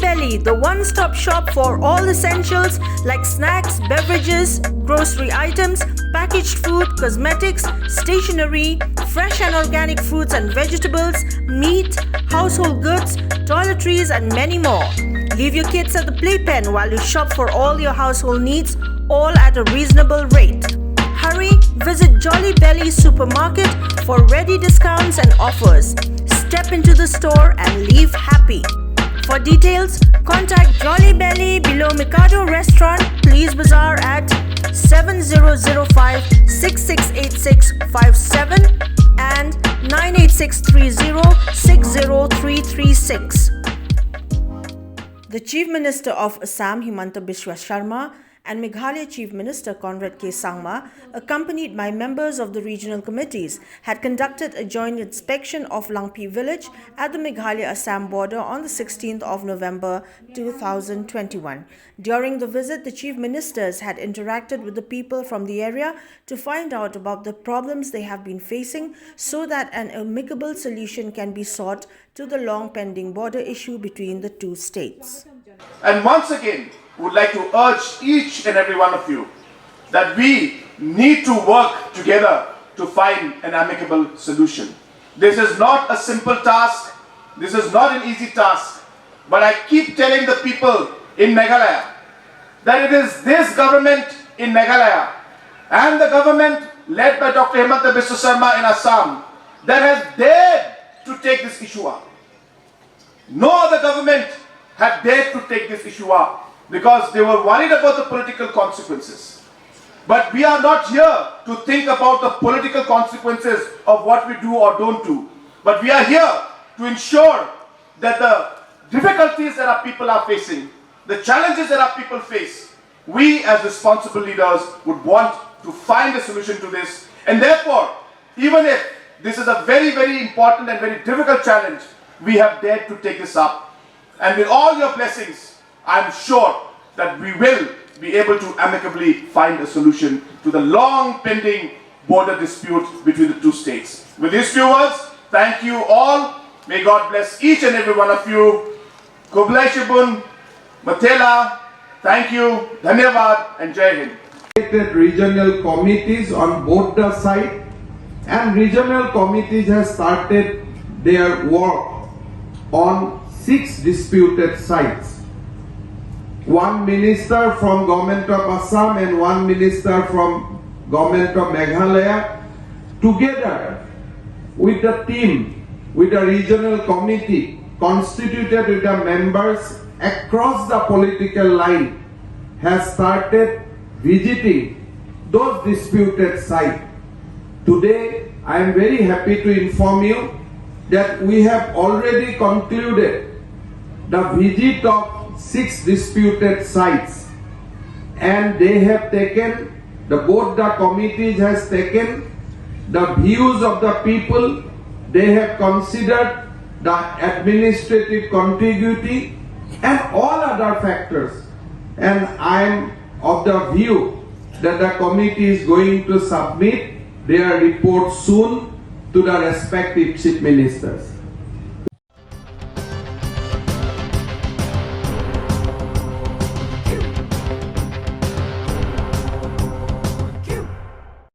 Belly, the one-stop shop for all essentials like snacks, beverages, grocery items, packaged food, cosmetics, stationery, fresh and organic fruits and vegetables, meat, household goods, toiletries and many more. Leave your kids at the playpen while you shop for all your household needs, all at a reasonable rate. Hurry, visit Jolly Belly Supermarket for ready discounts and offers. Step into the store and leave happy. For details, contact Jolly Belly below Mikado Restaurant, Police Bazaar at 7005 668657 and 98630 60336. The Chief Minister of Assam, Himanta Biswa Sharma, and Meghalaya Chief Minister Conrad K. Sangma, accompanied by members of the regional committees, had conducted a joint inspection of Langpi village at the Meghalaya-Assam border on the 16th of November 2021. During the visit, the Chief Ministers had interacted with the people from the area to find out about the problems they have been facing so that an amicable solution can be sought to the long-pending border issue between the two states. And once again, would like to urge each and every one of you that we need to work together to find an amicable solution. This is not a simple task. This is not an easy task. But I keep telling the people in Meghalaya that it is this government in Meghalaya and the government led by Dr. Himanta Biswa Sharma in Assam that has dared to take this issue up. No other government had dared to take this issue up, because they were worried about the political consequences. But we are not here to think about the political consequences of what we do or don't do. But we are here to ensure that the difficulties that our people are facing, the challenges that our people face, we as responsible leaders would want to find a solution to this. And therefore, even if this is a very, very important and very difficult challenge, we have dared to take this up. And with all your blessings, I'm sure that we will be able to amicably find a solution to the long pending border dispute between the two states. With these few words, thank you all. May God bless each and every one of you. Kublai Shibun, Matela, thank you, Dhanyavad, and Jai Hind. Regional committees on both the side, and regional committees have started their work on 6 disputed sites. One minister from Government of Assam and one minister from Government of Meghalaya, together with the team, with the regional committee constituted with the members across the political line, has started visiting those disputed sites. Today, I am very happy to inform you that we have already concluded the visit of 6 disputed sites, and they have taken, both the committees has taken the views of the people. They have considered the administrative contiguity and all other factors, and I am of the view that the committee is going to submit their report soon to the respective chief ministers.